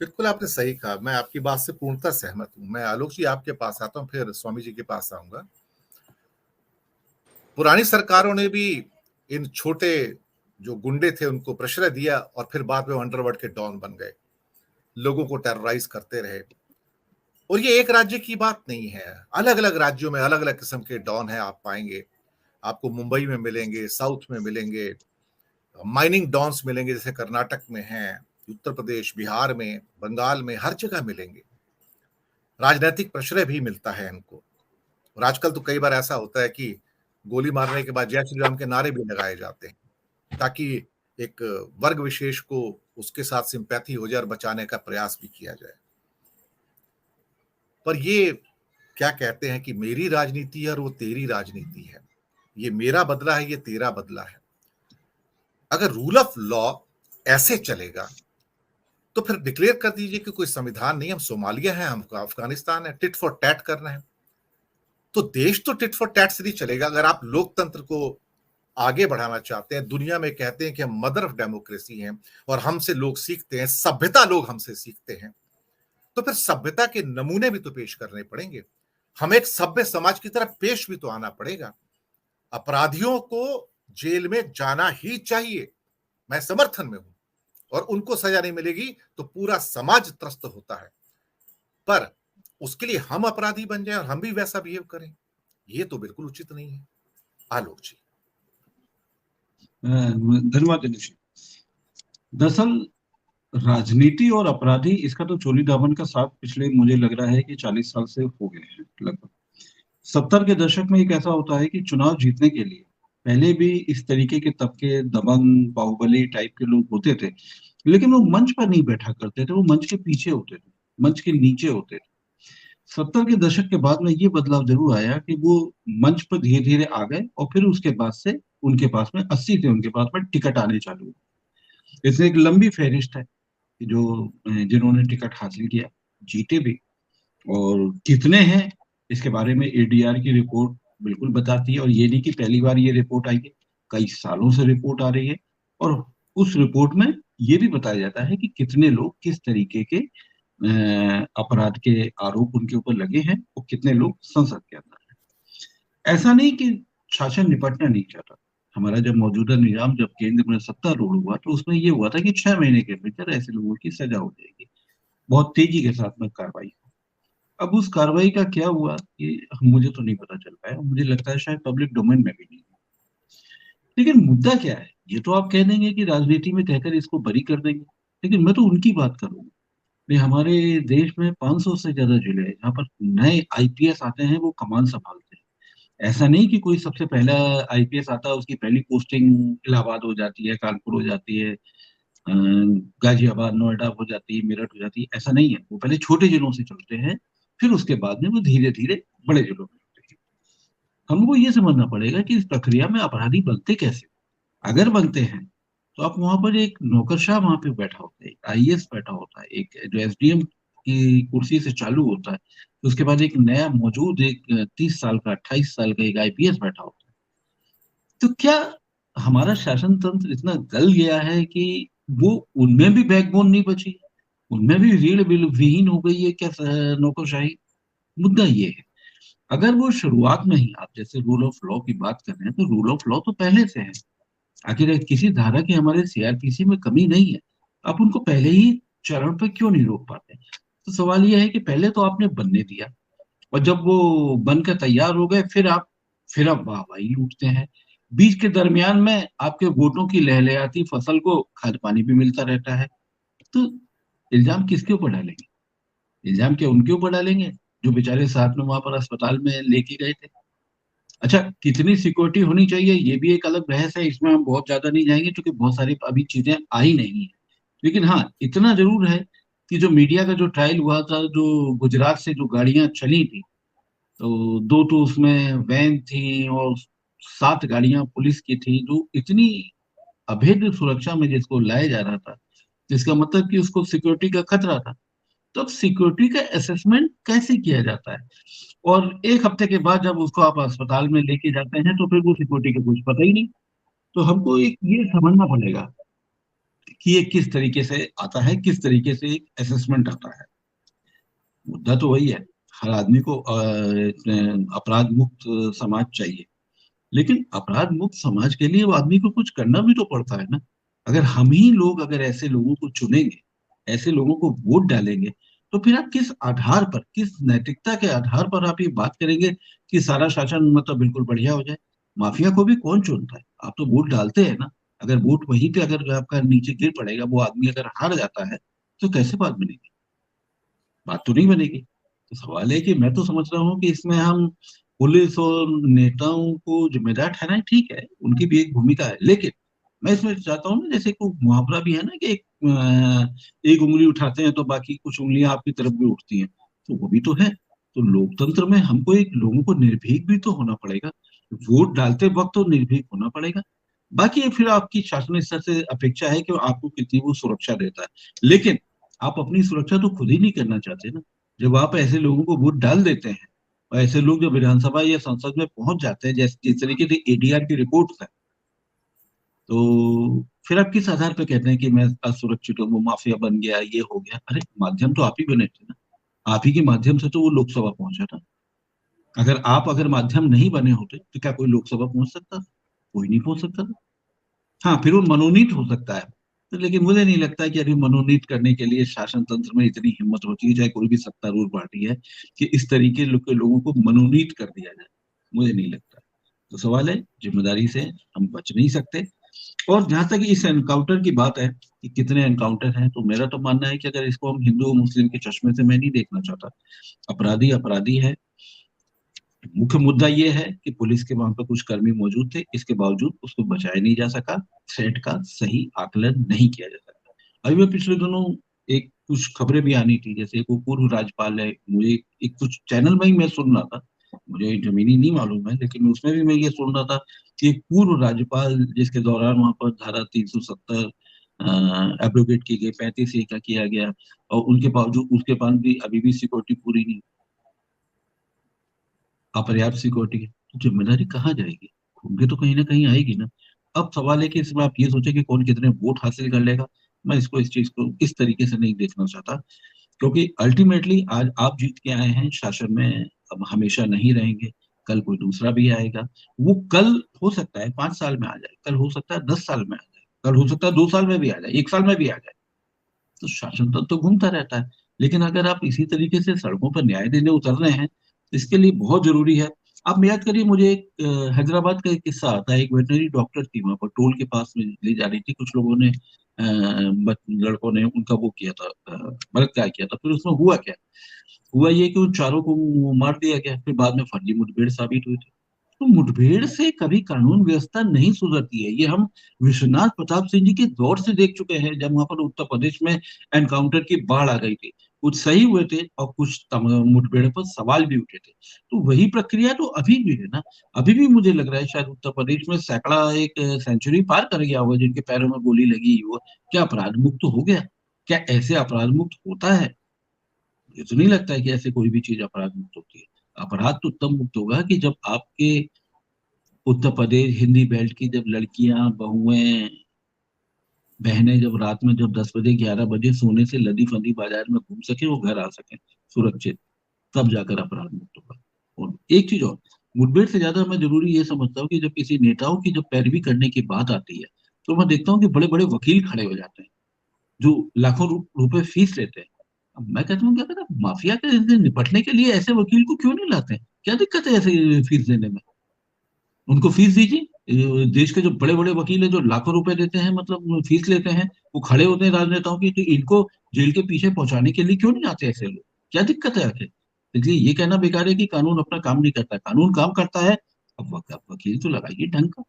बिल्कुल आपने सही कहा, मैं आपकी बात से पूर्णतः सहमत हूँ। मैं आलोक जी आपके पास आता हूँ, फिर स्वामी जी के पास आऊँगा। पुरानी सरकारों ने भी इन छोटे जो गुंडे थे उनको प्रश्रय दिया और फिर बाद में अंडरवर्ल्ड के डॉन बन गए, लोगों को टेरराइज़ करते रहे। और ये एक राज्य की बात नहीं है, अलग-अलग राज्यों में अलग-अलग किस्म के डॉन हैं आप पाएँगे। आपको मुंबई में मिलेंगे, साउथ में मिलेंगे, माइनिंग डॉन्स मिलेंगे जैसे कर्नाटक में हैं, उत्तर प्रदेश, बिहार में, बंगाल में, हर जगह मिलेंगे। राजनैतिक प्रश्रय भी मिलता है इनको। और आजकल तो कई बार ऐसा होता है कि गोली मारने के बाद जय श्री राम के नारे भी लगाए जाते हैं, ताकि एक वर्ग विशेष को उसके साथ सिंपैथी हो जाए और बचाने का प्रयास भी किया जाए। पर ये क्या कहते हैं कि मेरी राजनीति है और वो तेरी राजनीति है। ये मेरा बदला है, ये तेरा बदला है। अगर रूल ऑफ लॉ ऐसे चलेगा, तो फिर डिक्लेयर कर दीजिए कि कोई संविधान नहीं, हम सोमालिया हैं, हम अफ़गानिस्तान है, टिट फॉर टैट करना है। तो देश तो टिट फॉर टैट से नहीं चलेगा। अगर आप लोकतंत्र को आगे बढ़ाना चाहते हैं, दुनिया में कहते हैं कि हम मदर ऑफ डेमोक्रेसी हैं और हमसे लोग सीखते हैं, सभ्यता लोग हमसे सीखते हैं, तो फिर सभ्यता के नमूने भी तो पेश करने पड़ेंगे। हमें एक सभ्य समाज की तरफ पेश भी तो आना पड़ेगा। अपराधियों को जेल में जाना ही चाहिए, मैं समर्थन में हूं, और उनको सजा नहीं मिलेगी तो पूरा समाज त्रस्त होता है। पर उसके लिए हम अपराधी बन जाएं और हम भी वैसा बिहेव करें, ये तो बिल्कुल उचित नहीं है। आलोक जी। धन्यवाद दिनेश। दरअसल राजनीति और अपराधी इसका तो चोली दामन का साथ पिछले मुझे लग रहा है कि 40 साल से हो गए हैं लगभग। 70 के दशक में एक ऐसा होता है कि चुनाव जीतने के लिए पहले भी इस तरीके के तबके दबंग बाहुबली टाइप के लोग होते थे, लेकिन वो मंच पर नहीं बैठा करते थे, वो मंच के पीछे होते थे, मंच के नीचे होते थे। 70 के दशक के बाद में ये बदलाव जरूर आया कि वो मंच पर धीरे धीरे आ गए और फिर उसके बाद से उनके पास में 80 थे, उनके पास में टिकट आने चालू हुए। इसमें एक लंबी फहरिस्त है कि जो जिन्होंने टिकट हासिल किया, जीते भी। और कितने हैं इसके बारे में एडीआर की रिपोर्ट बिल्कुल बताती है, और ये नहीं कि पहली बार ये रिपोर्ट आई है, कई सालों से रिपोर्ट आ रही है। और उस रिपोर्ट में ये भी बताया जाता है कि कितने लोग किस तरीके के अपराध के आरोप उनके ऊपर लगे हैं और कितने लोग संसद के अंदर हैं। ऐसा नहीं कि शासन निपटना नहीं चाहता। हमारा जब मौजूदा निजाम जब केंद्र में सत्तारूढ़ हुआ तो उसमें ये हुआ था कि 6 महीने के भीतर ऐसे लोगों की सजा हो जाएगी, बहुत तेजी के साथ में कार्रवाई। अब उस कार्रवाई का क्या हुआ कि मुझे तो नहीं पता चल पाया, मुझे लगता है शायद पब्लिक डोमेन में भी नहीं। लेकिन मुद्दा क्या है, ये तो आप कह देंगे कि राजनीति में कहकर इसको बरी कर देंगे, लेकिन मैं तो उनकी बात करूंगा। भाई हमारे देश में 500 से ज्यादा जिले हैं जहाँ पर नए आईपीएस आते हैं, वो कमान संभालते हैं। ऐसा नहीं कि कोई सबसे पहला आईपीएस आता है उसकी पहली पोस्टिंग इलाहाबाद हो जाती है, कानपुर हो जाती है, गाजियाबाद नोएडा हो जाती है, मेरठ हो जाती है। ऐसा नहीं है, वो पहले छोटे जिलों से चलते हैं, फिर उसके बाद में वो धीरे धीरे बड़े जिलों में होते हैं। हमको ये समझना पड़ेगा कि इस प्रक्रिया में अपराधी बनते कैसे। अगर बनते हैं तो आप वहां पर एक नौकरशाह वहां पे बैठा होता है, एक आईएएस बैठा होता है, एक जो एसडीएम की कुर्सी से चालू होता है, तो उसके बाद एक नया मौजूद एक 30 साल का 28 साल का एक आईपीएस बैठा होता है। तो क्या हमारा शासन तंत्र इतना गल गया है कि वो उनमें भी बैकबोन नहीं बची, उनमें भी रीढ़ विहीन हो गई है क्या नौकरशाही। मुद्दा ये है, अगर वो शुरुआत में ही, आप जैसे रूल ऑफ लॉ की बात कर रहे हैं, तो रूल ऑफ लॉ तो पहले से है। आखिर किसी धारा की हमारे सीआरपीसी में कमी नहीं है, आप उनको पहले ही चरण पे क्यों नहीं रोक पाते। तो सवाल यह है कि पहले तो आपने बनने दिया, और जब वो बनकर तैयार हो गए फिर आप वाहवाही लूटते हैं। बीच के दरमियान में आपके वोटों की लहलहाती फसल को खाद पानी भी मिलता रहता है। तो इल्जाम किसके ऊपर डालेंगे? इल्जाम क्या उनके ऊपर डालेंगे जो बेचारे साथ में वहां पर अस्पताल में लेके गए थे। अच्छा, कितनी सिक्योरिटी होनी चाहिए ये भी एक अलग बहस है, इसमें हम बहुत ज्यादा नहीं जाएंगे क्योंकि बहुत सारी अभी चीजें आई नहीं है। लेकिन हाँ, इतना जरूर है कि जो मीडिया का जो ट्रायल हुआ था, जो गुजरात से जो गाड़ियां चली थी, तो दो तो उसमें वैन थी और 7 गाड़ियां पुलिस की थी, जो इतनी अभेद्य सुरक्षा में जिसको लाया जा रहा था, जिसका मतलब कि उसको सिक्योरिटी का खतरा था। तो अब सिक्योरिटी का असेसमेंट कैसे किया जाता है, और 1 हफ्ते के बाद जब उसको आप अस्पताल में लेके जाते हैं तो फिर वो सिक्योरिटी का कुछ पता ही नहीं। तो हमको एक ये समझना पड़ेगा कि ये किस तरीके से आता है, किस तरीके से एक असेसमेंट आता है। मुद्दा तो वही है, हर आदमी को अपराध मुक्त समाज चाहिए, लेकिन अपराध मुक्त समाज के लिए वो आदमी को कुछ करना भी तो पड़ता है ना। अगर हम ही लोग अगर ऐसे लोगों को चुनेंगे, ऐसे लोगों को वोट डालेंगे, तो फिर आप किस आधार पर, किस नैतिकता के आधार पर आप ये बात करेंगे कि सारा शासन मतलब बिल्कुल बढ़िया हो जाए। माफिया को भी कौन चुनता है, आप तो वोट डालते हैं ना। अगर वोट वहीं पे अगर आपका नीचे गिर पड़ेगा, वो आदमी अगर हार जाता है, तो कैसे बात बनेगी? बात तो नहीं बनेगी। तो सवाल है कि मैं तो समझ रहा हूँ कि इसमें हम पुलिस और नेताओं को जिम्मेदार ठहराएं, ठीक है, उनकी भी एक भूमिका है, लेकिन मैं इसमें चाहता हूँ ना, जैसे को मुहावरा भी है ना कि एक उंगली उठाते हैं तो बाकी कुछ उंगलियां आपकी तरफ भी उठती हैं, तो वो भी तो है। तो लोकतंत्र में हमको एक लोगों को निर्भीक भी तो होना पड़ेगा, वोट डालते वक्त तो निर्भीक होना पड़ेगा। बाकी ये फिर आपकी शासन स्तर से अपेक्षा है कि आपको कितनी वो सुरक्षा देता है, लेकिन आप अपनी सुरक्षा तो खुद ही नहीं करना चाहते ना। जब आप ऐसे लोगों को वोट डाल देते हैं, और ऐसे लोग जब विधानसभा या संसद में पहुंच जाते हैं, जैसे जिस तरीके से एडीआर की रिपोर्ट है, तो फिर आप किस आधार पर कहते हैं कि मैं असुरक्षित हूँ, वो माफिया बन गया, ये हो गया? अरे माध्यम तो आप ही बने थे ना, आप ही के माध्यम से तो वो लोकसभा पहुंचा था। अगर माध्यम नहीं बने होते तो क्या कोई लोकसभा पहुंच सकता था? कोई नहीं पहुंच सकता था। हाँ, फिर वो मनोनीत हो सकता है, तो लेकिन मुझे नहीं लगता है कि अभी मनोनीत करने के लिए शासन तंत्र में इतनी हिम्मत होती है, चाहे कोई भी सत्तारूढ़ पार्टी है, कि इस तरीके के लोगों को मनोनीत कर दिया जाए। मुझे नहीं लगता। तो सवाल है, जिम्मेदारी से हम बच नहीं सकते। और जहां तक इस एनकाउंटर की बात है कि कितने एनकाउंटर हैं, तो मेरा तो मानना है कि अगर इसको हम हिंदू और मुस्लिम के चश्मे से मैं नहीं देखना चाहता। अपराधी अपराधी है। मुख्य मुद्दा ये है कि पुलिस के वहां पर कुछ कर्मी मौजूद थे, इसके बावजूद उसको बचाया नहीं जा सका, थ्रेट का सही आकलन नहीं किया जा सका। अभी मैं पिछले दिनों एक कुछ खबरें भी आनी थी, जैसे एक वो पूर्व राज्यपाल है, मुझे एक कुछ चैनल में ही मैं सुन रहा था, मुझे जमीनी नहीं मालूम है, लेकिन उसमें भी मैं ये सुन रहा था कि एक पूर्व राज्यपाल जिसके दौरान वहां पर धारा 370 एब्रोगेट की गई, 35A का किया गया, और उनके बावजूद उसके पास भी अभी भी सिक्योरिटी पूरी नहीं, अपर्याप्त सिक्योरिटी है, तो जिम्मेदारी कहाँ जाएगी? घूम के तो कहीं ना कहीं आएगी ना। अब सवाल है कि इसमें आप ये सोचे कि कौन कितने वोट हासिल कर लेगा। मैं इसको इस चीज को इस तरीके से नहीं देखना चाहता, क्योंकि अल्टीमेटली आज आप जीत के आए हैं शासन में, अब हमेशा नहीं रहेंगे, कल कोई दूसरा भी आएगा। वो कल हो सकता है 5 साल में आ जाए, कल हो सकता है 10 साल में आ जाए, कल हो सकता है 2 साल में भी आ जाए, 1 साल में भी आ जाए। तो शासन तंत्र तो घूमता रहता है। लेकिन अगर आप इसी तरीके से सड़कों पर न्याय देने उतर रहे हैं, इसके लिए बहुत जरूरी है। आप याद करिए, मुझे एक हैदराबाद का एक किस्सा आता है। एक वेटनरी डॉक्टर थी, वहां पर टोल के पास में ले जा रही थी, कुछ लोगों ने लड़कों ने उनका वो किया था, बलात्कार किया था। फिर उसमें हुआ क्या? हुआ ये कि उन चारों को मार दिया गया, फिर बाद में फर्जी मुठभेड़ साबित हुई थी। तो मुठभेड़ से कभी कानून व्यवस्था नहीं सुधरती है, ये हम विश्वनाथ प्रताप सिंह जी के दौर से देख चुके हैं, जब वहां पर उत्तर प्रदेश में एनकाउंटर की बाढ़ आ गई थी। कुछ सही हुए थे और कुछ मुठभेड़ पर सवाल भी उठे थे। तो वही प्रक्रिया तो अभी भी है ना। अभी भी मुझे लग रहा है शायद उत्तर प्रदेश में सैकड़ा एक सेंचुरी पार कर गया होगा जिनके पैरों में गोली लगी हो। क्या अपराध मुक्त हो गया? क्या ऐसे अपराध मुक्त होता है? मुझे तो नहीं लगता है कि ऐसे कोई भी चीज अपराध मुक्त होती है। अपराध तो तब मुक्त होगा कि जब आपके उत्तर प्रदेश हिंदी बेल्ट की जब लड़कियां बहुएं बहनें जब रात में जब 10 बजे 11 बजे सोने से लदी फंदी बाजार में घूम सके, वो घर आ सके सुरक्षित, तब जाकर अपराध मुक्त होगा। और एक चीज और, मुठभेड़ से ज्यादा मैं जरूरी ये समझता हूँ कि जब किसी नेताओं की जब पैरवी करने की बात आती है, तो मैं देखता हूँ कि बड़े बड़े वकील खड़े हो जाते हैं जो लाखों रुपए फीस लेते हैं। अब मैं कहता हूँ, क्या कहता माफिया के से निपटने के लिए ऐसे वकील को क्यों नहीं लाते? क्या दिक्कत है ऐसे फीस देने में? उनको फीस दीजिए। ये देश के जो बड़े बड़े वकील हैं जो लाखों रुपए देते हैं, मतलब फीस लेते हैं, वो खड़े होते हैं राजनेताओं की, तो इनको जेल के पीछे पहुंचाने के लिए क्यों नहीं आते ऐसे लोग? क्या दिक्कत है आखिर? इसलिए ये कहना बेकार है कि कानून अपना काम नहीं करता, कानून काम करता है। अब वकील तो लगाइए ढंग का।